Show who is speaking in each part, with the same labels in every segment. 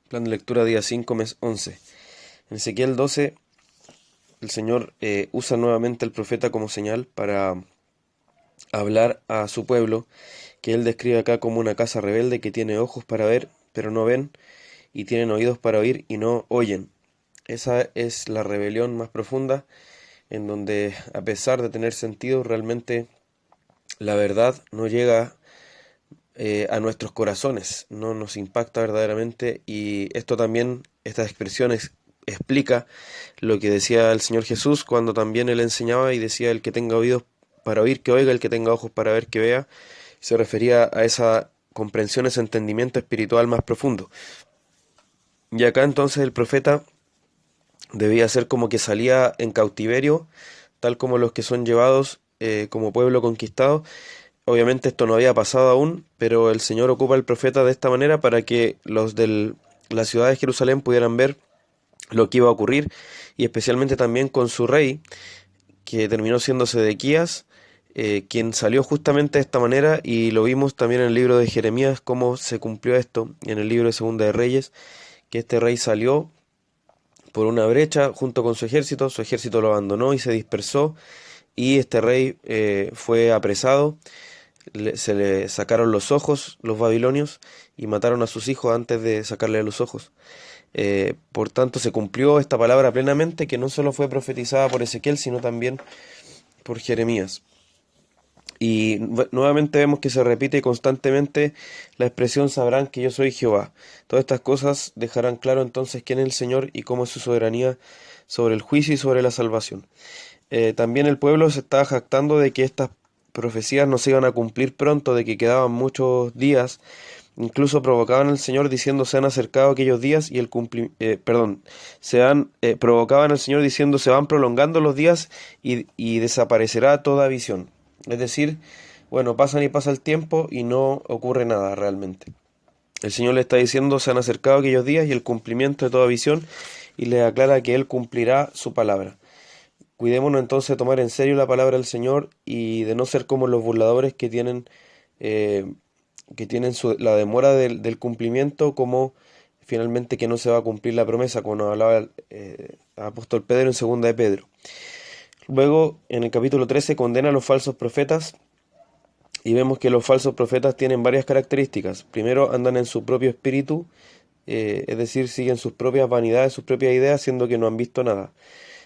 Speaker 1: Plan de lectura día 5, mes 11. En Ezequiel 12, el Señor usa nuevamente al profeta como señal para hablar a su pueblo, que Él describe acá como una casa rebelde que tiene ojos para ver, pero no ven, y tienen oídos para oír y no oyen. Esa es la rebelión más profunda, en donde a pesar de tener sentido, realmente la verdad no llega a nuestros corazones, no nos impacta verdaderamente, y esto también, estas expresiones explica lo que decía el Señor Jesús cuando también Él enseñaba y decía: el que tenga oídos para oír, que oiga; el que tenga ojos para ver, que vea. Se refería a esa comprensión, ese entendimiento espiritual más profundo. Y acá entonces el profeta debía ser como que salía en cautiverio, tal como los que son llevados como pueblo conquistado. Obviamente esto no había pasado aún, pero el Señor ocupa al profeta de esta manera para que los de la ciudad de Jerusalén pudieran ver lo que iba a ocurrir, y especialmente también con su rey, que terminó siendo Sedequías, quien salió justamente de esta manera, y lo vimos también en el libro de Jeremías, cómo se cumplió esto, en el libro de Segunda de Reyes, que este rey salió por una brecha junto con su ejército lo abandonó y se dispersó, y este rey fue apresado. Se le sacaron los ojos los babilonios y mataron a sus hijos antes de sacarle los ojos. Por tanto, se cumplió esta palabra plenamente, que no solo fue profetizada por Ezequiel, sino también por Jeremías. Y nuevamente vemos que se repite constantemente la expresión: sabrán que yo soy Jehová. Todas estas cosas dejarán claro entonces quién es el Señor y cómo es su soberanía sobre el juicio y sobre la salvación. También el pueblo se estaba jactando de que estas profecías no se iban a cumplir pronto, de que quedaban muchos días. Incluso provocaban al Señor diciendo: se han acercado aquellos días, y provocaban al Señor diciendo: se van prolongando los días y desaparecerá toda visión. Es decir, bueno, pasan y pasa el tiempo y no ocurre nada realmente. El Señor le está diciendo: se han acercado aquellos días y el cumplimiento de toda visión, y le aclara que Él cumplirá su palabra. Cuidémonos entonces de tomar en serio la palabra del Señor y de no ser como los burladores eh, que tienen la demora del cumplimiento, como finalmente que no se va a cumplir la promesa, como nos hablaba el apóstol Pedro en segunda de Pedro. Luego, en el capítulo 13, condena a los falsos profetas, y vemos que los falsos profetas tienen varias características. Primero, andan en su propio espíritu, es decir, siguen sus propias vanidades, sus propias ideas, siendo que no han visto nada.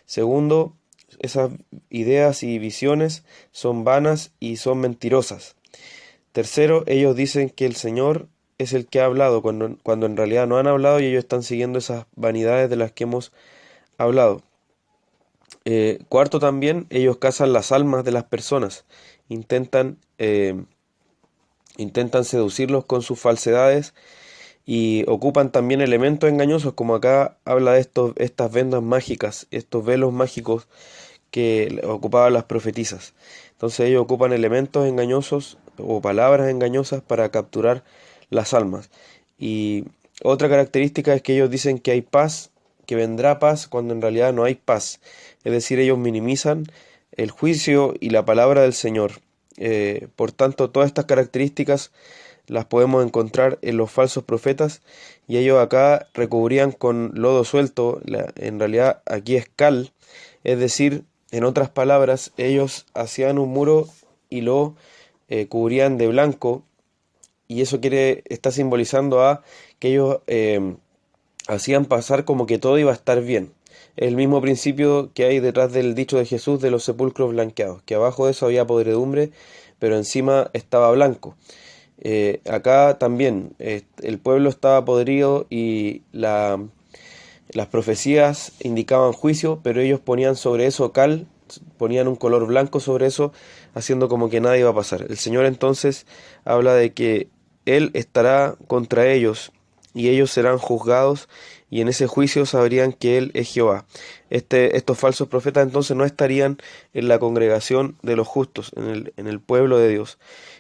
Speaker 1: Segundo, esas ideas y visiones son vanas y son mentirosas. Tercero, ellos dicen que el Señor es el que ha hablado, cuando en realidad no han hablado, y ellos están siguiendo esas vanidades de las que hemos hablado. Cuarto, también ellos cazan las almas de las personas, intentan, intentan seducirlos con sus falsedades, y ocupan también elementos engañosos, como acá habla de estas vendas mágicas, estos velos mágicos que ocupaban las profetisas. Entonces ellos ocupan elementos engañosos o palabras engañosas para capturar las almas. Y otra característica es que ellos dicen que hay paz, que vendrá paz, cuando en realidad no hay paz. Es decir, ellos minimizan el juicio y la palabra del Señor. Por tanto, todas estas características las podemos encontrar en los falsos profetas, y ellos acá recubrían con lodo suelto, en realidad aquí es cal, es decir, en otras palabras, ellos hacían un muro y lo cubrían de blanco, y eso está simbolizando a que ellos hacían pasar como que todo iba a estar bien. El mismo principio que hay detrás del dicho de Jesús de los sepulcros blanqueados, que abajo de eso había podredumbre, pero encima estaba blanco. Acá también el pueblo estaba podrido, y las profecías indicaban juicio, pero ellos ponían sobre eso cal, ponían un color blanco sobre eso, haciendo como que nada iba a pasar. El Señor entonces habla de que Él estará contra ellos, y ellos serán juzgados, y en ese juicio sabrían que Él es Jehová. Estos falsos profetas entonces no estarían en la congregación de los justos, en el pueblo de Dios.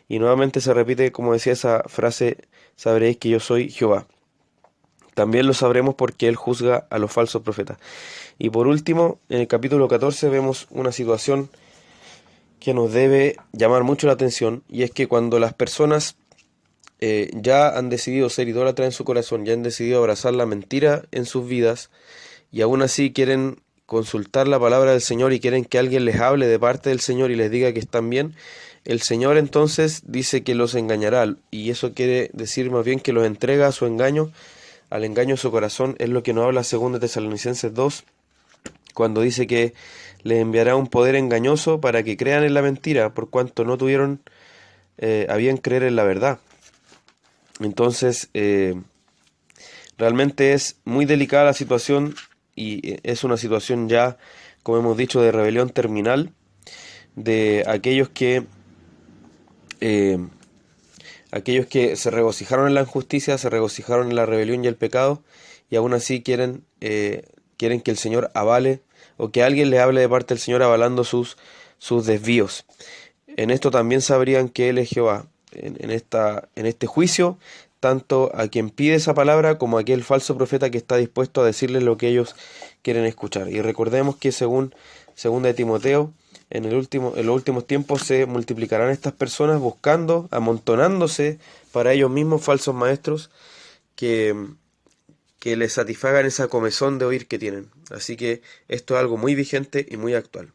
Speaker 1: Y nuevamente se repite, como decía esa frase: sabréis que yo soy Jehová. También lo sabremos porque Él juzga a los falsos profetas. Y por último, en el capítulo 14 vemos una situación que nos debe llamar mucho la atención, y es que cuando las personas ya han decidido ser idólatras en su corazón, ya han decidido abrazar la mentira en sus vidas, y aún así quieren consultar la palabra del Señor y quieren que alguien les hable de parte del Señor y les diga que están bien, el Señor entonces dice que los engañará, y eso quiere decir más bien que los entrega a su engaño, al engaño de su corazón. Es lo que nos habla 2 Tesalonicenses 2, cuando dice que les enviará un poder engañoso para que crean en la mentira, por cuanto no tuvieron a bien creer en la verdad. Entonces, realmente es muy delicada la situación, y es una situación ya, como hemos dicho, de rebelión terminal de eh, aquellos que se regocijaron en la injusticia, se regocijaron en la rebelión y el pecado, y aún así quieren que el Señor avale, o que alguien les hable de parte del Señor avalando sus desvíos. En esto también sabrían que Él es Jehová. En este juicio, tanto a quien pide esa palabra como a aquel falso profeta que está dispuesto a decirles lo que ellos quieren escuchar. Y recordemos que según 2 Timoteo, en los últimos tiempos se multiplicarán estas personas buscando, amontonándose para ellos mismos falsos maestros que, que les satisfagan esa comezón de oír que tienen. Así que esto es algo muy vigente y muy actual.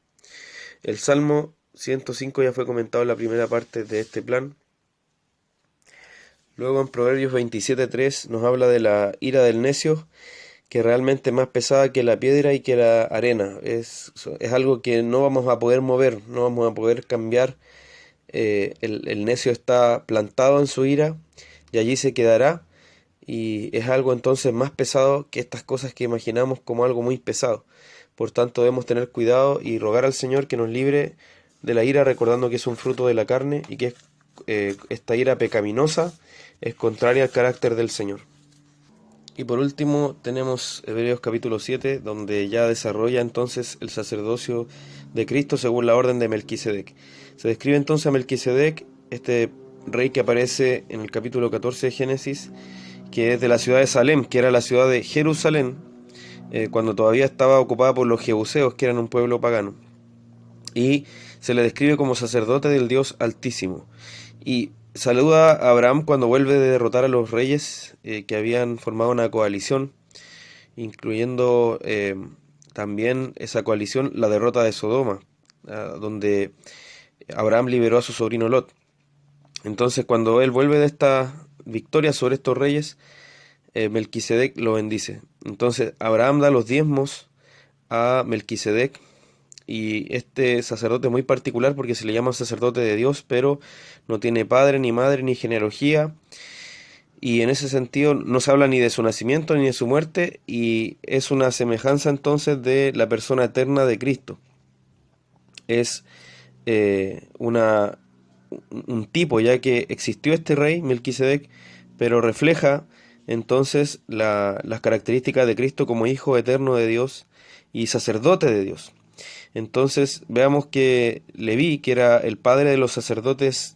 Speaker 1: El Salmo 105 ya fue comentado en la primera parte de este plan. Luego en Proverbios 27:3 nos habla de la ira del necio, que realmente es más pesada que la piedra y que la arena. Es algo que no vamos a poder mover, no vamos a poder cambiar. El necio está plantado en su ira y allí se quedará, y es algo entonces más pesado que estas cosas que imaginamos como algo muy pesado. Por tanto, debemos tener cuidado y rogar al Señor que nos libre de la ira, recordando que es un fruto de la carne y que esta ira pecaminosa es contraria al carácter del Señor. Y por último tenemos Hebreos capítulo 7, donde ya desarrolla entonces el sacerdocio de Cristo según la orden de Melquisedec. Se describe entonces a Melquisedec, este rey que aparece en el capítulo 14 de Génesis, que es de la ciudad de Salem, que era la ciudad de Jerusalén, cuando todavía estaba ocupada por los jebuseos, que eran un pueblo pagano. Y se le describe como sacerdote del Dios Altísimo. Y saluda a Abraham cuando vuelve de derrotar a los reyes que habían formado una coalición, incluyendo también esa coalición la derrota de Sodoma, donde Abraham liberó a su sobrino Lot. Entonces, cuando él vuelve de esta victoria sobre estos reyes, Melquisedec lo bendice. Entonces, Abraham da los diezmos a Melquisedec, y este sacerdote es muy particular porque se le llama sacerdote de Dios, pero no tiene padre, ni madre, ni genealogía, y en ese sentido no se habla ni de su nacimiento ni de su muerte, y es una semejanza entonces de la persona eterna de Cristo. Es un tipo, ya que existió este rey, Melquisedec, pero refleja entonces las características de Cristo como hijo eterno de Dios y sacerdote de Dios. Entonces veamos que Leví, que era el padre de los sacerdotes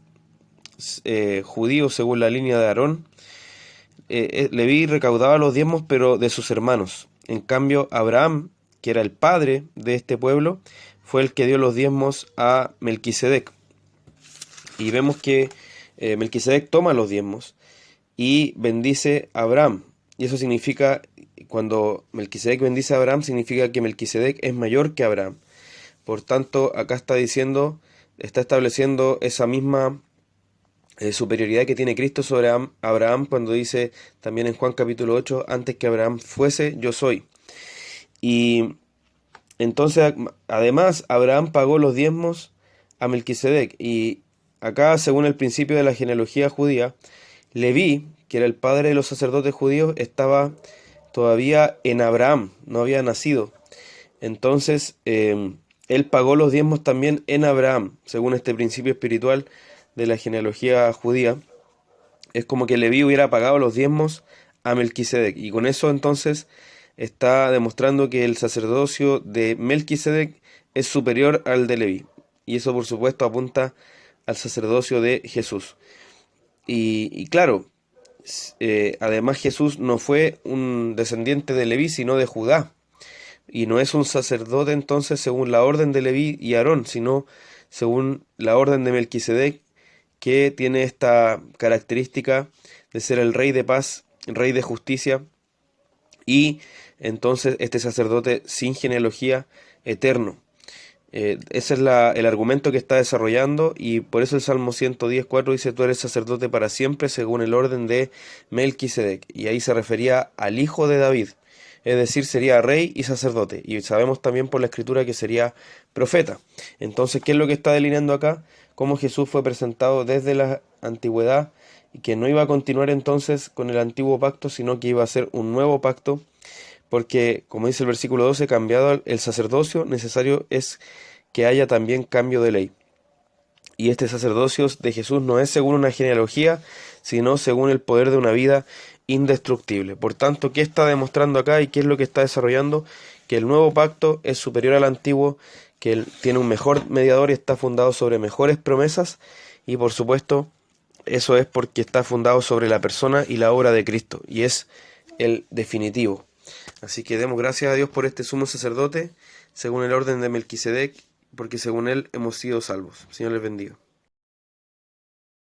Speaker 1: judíos según la línea de Aarón, Leví recaudaba los diezmos pero de sus hermanos. En cambio, Abraham, que era el padre de este pueblo, fue el que dio los diezmos a Melquisedec. Y vemos que Melquisedec toma los diezmos y bendice a Abraham. Y eso significa, cuando Melquisedec bendice a Abraham, significa que Melquisedec es mayor que Abraham. Por tanto, acá está estableciendo esa misma superioridad que tiene Cristo sobre Abraham cuando dice también en Juan capítulo 8, antes que Abraham fuese, yo soy. Y entonces, además, Abraham pagó los diezmos a Melquisedec. Y acá, según el principio de la genealogía judía, Leví, que era el padre de los sacerdotes judíos, estaba todavía en Abraham, no había nacido. Entonces, él pagó los diezmos también en Abraham, según este principio espiritual de la genealogía judía. Es como que Leví hubiera pagado los diezmos a Melquisedec, y con eso entonces está demostrando que el sacerdocio de Melquisedec es superior al de Leví, y eso por supuesto apunta al sacerdocio de Jesús. Y claro, además Jesús no fue un descendiente de Leví, sino de Judá, y no es un sacerdote entonces según la orden de Leví y Aarón, sino según la orden de Melquisedec, que tiene esta característica de ser el rey de paz, el rey de justicia, y entonces este sacerdote sin genealogía, eterno. Ese es el argumento que está desarrollando, y por eso el Salmo 110:4 dice: tú eres sacerdote para siempre según el orden de Melquisedec, y ahí se refería al hijo de David, es decir, sería rey y sacerdote, y sabemos también por la escritura que sería profeta. Entonces, ¿qué es lo que está delineando acá? Cómo Jesús fue presentado desde la antigüedad, y que no iba a continuar entonces con el antiguo pacto, sino que iba a ser un nuevo pacto, porque, como dice el versículo 12, cambiado el sacerdocio, necesario es que haya también cambio de ley. Y este sacerdocio de Jesús no es según una genealogía, sino según el poder de una vida indestructible. Por tanto, ¿qué está demostrando acá y qué es lo que está desarrollando? Que el nuevo pacto es superior al antiguo, que él tiene un mejor mediador y está fundado sobre mejores promesas, y por supuesto, eso es porque está fundado sobre la persona y la obra de Cristo, y es el definitivo. Así que demos gracias a Dios por este sumo sacerdote, según el orden de Melquisedec, porque según él hemos sido salvos. Señor les bendiga.